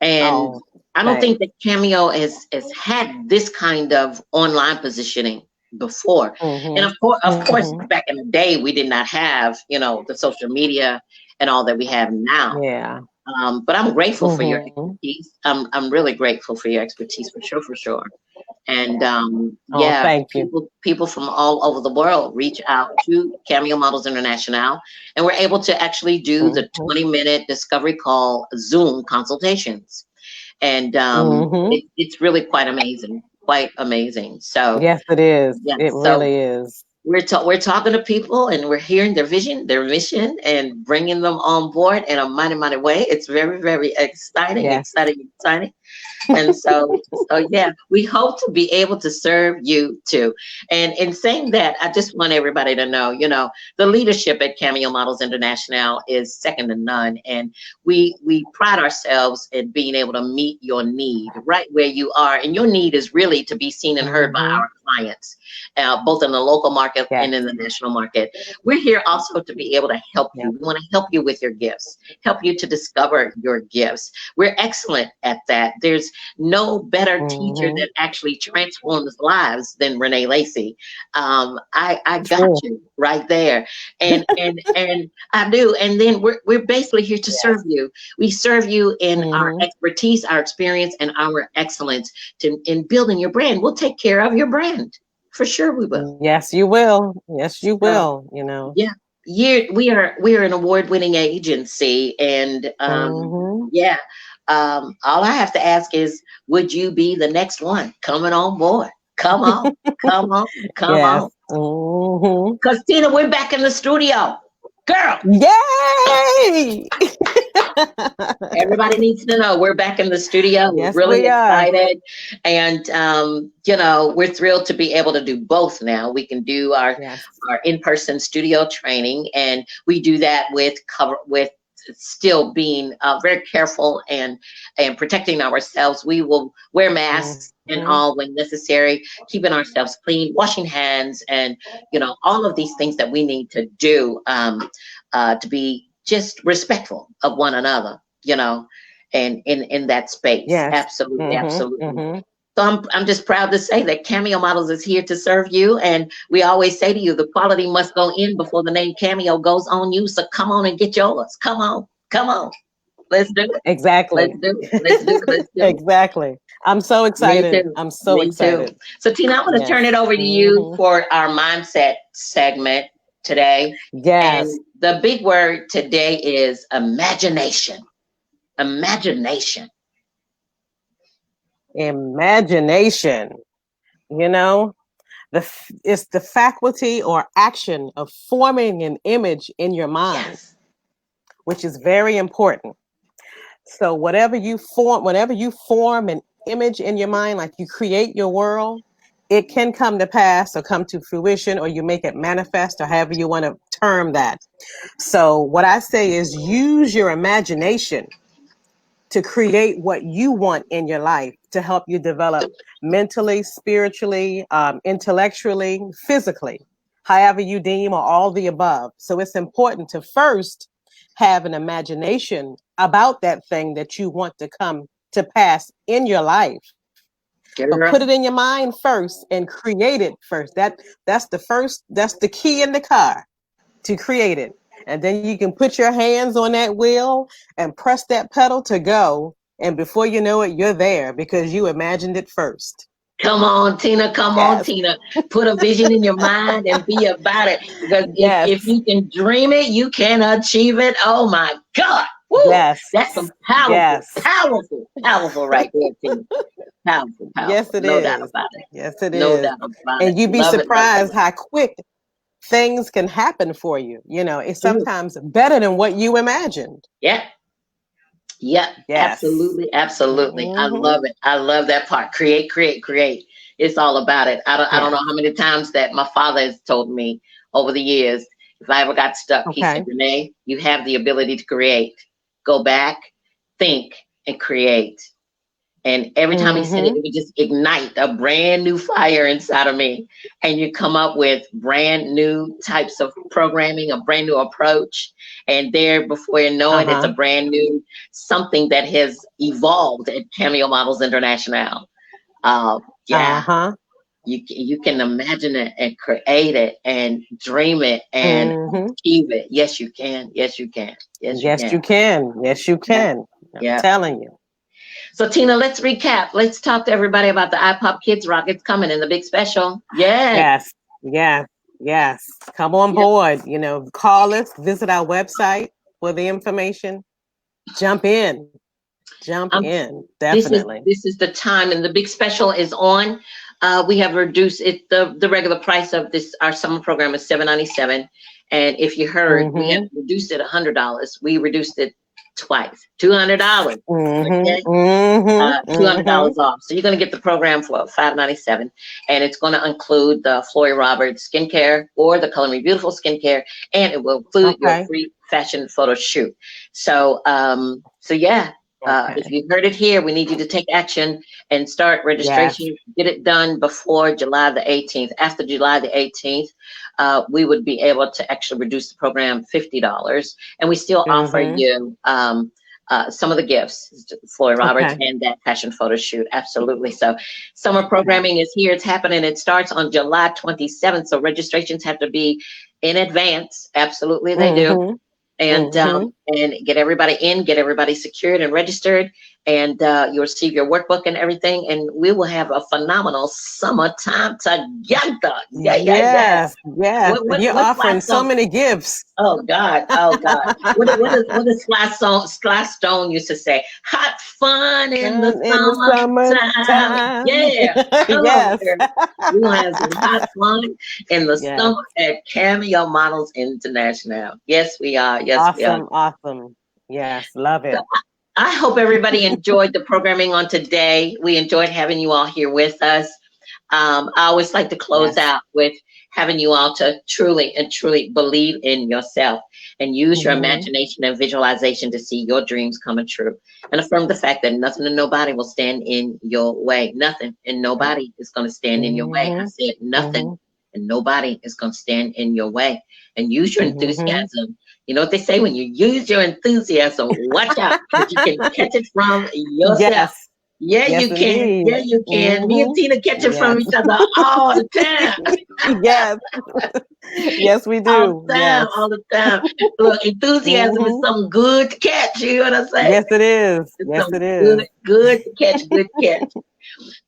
And
Oh,
I don't
thanks.
think that Cameo has had this kind of online positioning before. And
Mm-hmm.
of course,
Mm-hmm.
back in the day, we did not have, the social media and all that we have now.
Yeah.
But I'm grateful for your
Mm-hmm.
expertise. I'm really grateful for your expertise for sure, for sure. And
Oh,
yeah,
thank you.
people from all over the world reach out to Cameo Models International, and we're able to actually do the
Mm-hmm.
20-minute discovery call Zoom consultations, and
Mm-hmm.
it's really quite amazing, quite amazing. So
Yes, it is.
yeah,
It
so
really is.
we're talking to people, and we're hearing their vision, their mission, and bringing them on board in a mighty way. It's very, very exciting,
Yes.
exciting, exciting. And so yeah, we hope to be able to serve you too. And in saying that, I just want everybody to know, the leadership at Cameo Models International is second to none. And we pride ourselves in being able to meet your need right where you are. And your need is really to be seen and heard by
Mm-hmm.
our clients, both in the local market and
Yes.
in the national market. We're here also to be able to help you.
Yep.
We want to help you with your gifts, help you to discover your gifts. We're excellent at that. There's no better teacher
Mm-hmm.
that actually transforms lives than Renee Lacy. I got
True.
you right there, and I do. And then we're basically here to serve
Yes.
you. We serve you in our
Mm-hmm.
expertise, our experience, and our excellence in building your brand. We'll take care of your brand for sure. We will.
Yes, you will. Yes, you
So
will.
yeah, we are an award-winning agency, and
Mm-hmm.
yeah, all I have to ask is, would you be the next one coming on board? Come on, come on, come
Yes.
on.
Mm-hmm.
Cause Tina, we're back in the studio, girl.
Yay!
Everybody needs to know we're back in the studio. We're
Yes,
really
we are.
excited. And, we're thrilled to be able to do both now. We can do
Yes.
our in-person studio training, and we do that with still being very careful and protecting ourselves. We will wear masks and
Mm-hmm.
all when necessary, keeping ourselves clean, washing hands, and all of these things that we need to do to be just respectful of one another, and in that space.
Yes.
Absolutely,
Mm-hmm.
absolutely.
Mm-hmm.
So I'm just proud to say that Cameo Models is here to serve you. And we always say to you, the quality must go in before the name Cameo goes on you. So come on and get yours. Come on. Come on. Let's do it. Let's
Exactly.
do it. Let's do it. Let's do it.
Exactly. I'm so
Me
excited.
too.
I'm so
Me too.
excited.
So Tina, I'm going to turn
Yes.
it over to you
Mm-hmm.
for our mindset segment today.
Yes.
And the big word today is imagination. Imagination.
Imagination. You know, it's the faculty or action of forming an image in your mind,
Yes.
which is very important. So whenever you form an image in your mind, like you create your world, it can come to pass or come to fruition, or you make it manifest, or however you want to term that. So what I say is use your imagination to create what you want in your life to help you develop mentally, spiritually, intellectually, physically, however you deem, or all the above. So it's important to first have an imagination about that thing that you want to come to pass in your life. But put
Girl.
it in your mind first and create it first. That's the key in the car, to create it. And then you can put your hands on that wheel and press that pedal to go. And before you know it, you're there because you imagined it first.
Come on, Tina. Come on,
Yes.
Tina. Put a vision in your mind and be about it. Because if
Yes.
you can dream it, you can achieve it. Oh my God. Woo!
Yes.
That's some powerful,
Yes.
powerful, powerful right there, Tina. Powerful,
Yes,
powerful.
it
No doubt
is.
about it.
Yes, it
No
is.
doubt about it.
And you'd be
Love it, love it,
surprised
love
how quick things can happen for you. It's
it. Ooh,
sometimes better than what you imagined.
yeah. Yeah,
Yes.
absolutely, absolutely. I
Hmm.
love it. I love that part. Create, create, create. It's all about it. I don't know
Yes.
how many times that my father has told me over the years. If I ever got stuck, he said,
Okay.
Renee, you have the ability to create. Go back, think, and create. And every time he said it, it would just ignite a brand new fire inside of me. And you come up with brand new types of programming, a brand new approach. And there, before you know it, it's a brand new something that has evolved at CAMEO Models Internationale. Yeah, you can imagine it and create it and dream it and achieve it. Yes, you can. Yes, you can. Yes, you can.
You can. Yes, you can.
Yeah.
I'm telling you.
So Tina, let's recap. Let's talk to everybody about the iPop Kids Rock. It's coming in the big special.
Yes. Come on board. You know, call us, visit our website for the information. Jump in. Definitely.
This is the time, and the big special is on. We have reduced it. The regular price of this, our summer program, is $7.97. And if you heard, we have reduced it $100. We reduced it twice, $200. Okay, $200 off. So you're going to get the program for $5.97, and it's going to include the Floyd Roberts skincare or the Color Me Beautiful skincare, and it will include your free fashion photo shoot. So, yeah. If you heard it here, we need you to take action and start registration. Get it done before July the 18th. After July the 18th, we would be able to actually reduce the program $50, and we still offer you some of the gifts, Floyd Roberts and that fashion photo shoot. Absolutely. So summer programming is here. It's happening. It starts on July 27th. So registrations have to be in advance. Absolutely, they do. And get everybody in, get everybody secured and registered, and you'll receive your workbook and everything, and we will have a phenomenal summertime together. Yes.
You're offering so many gifts.
Oh God. What does Sly Stone used to say? Hot fun in the summertime. Yeah. We will have some hot fun in the summer at CAMEO Models Internationale. Yes, we are. Yes, we are.
Awesome. Yes, love it.
So I hope everybody enjoyed the programming on today. We enjoyed having you all here with us. I always like to close out with having you all to truly believe in yourself and use your imagination and visualization to see your dreams coming true, and affirm the fact that nothing and nobody will stand in your way. Nothing and nobody is going to stand in your way. I said nothing and nobody is going to stand in your way. And use your enthusiasm. You know what they say, when you use your enthusiasm, watch out, because you can catch it from yourself. You can.
Indeed.
Yeah, you can. Me and Tina catch it from each other all the time.
Yes, we do.
All the time. Look, enthusiasm is something good to catch. You know what I'm saying?
Yes, it is. It is.
Good to catch. Good catch.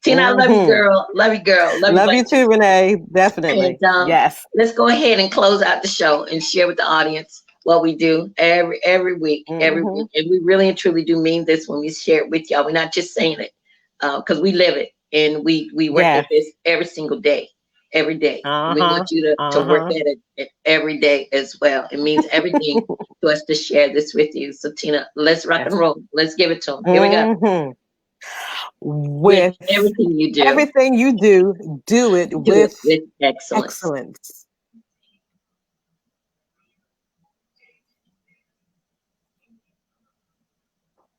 Tina, I love you, girl. Love you, girl.
Love you too, Renee. Definitely.
And, let's go ahead and close out the show and share with the audience what we do every week, every week. And we really and truly do mean this when we share it with y'all. We're not just saying it because we live it, and we work at this every single day, every day. We want you to work at it every day as well. It means everything to us to share this with you. So Tina, let's rock and roll. Let's give it to them. Here we go.
With
everything you do,
do it with excellence.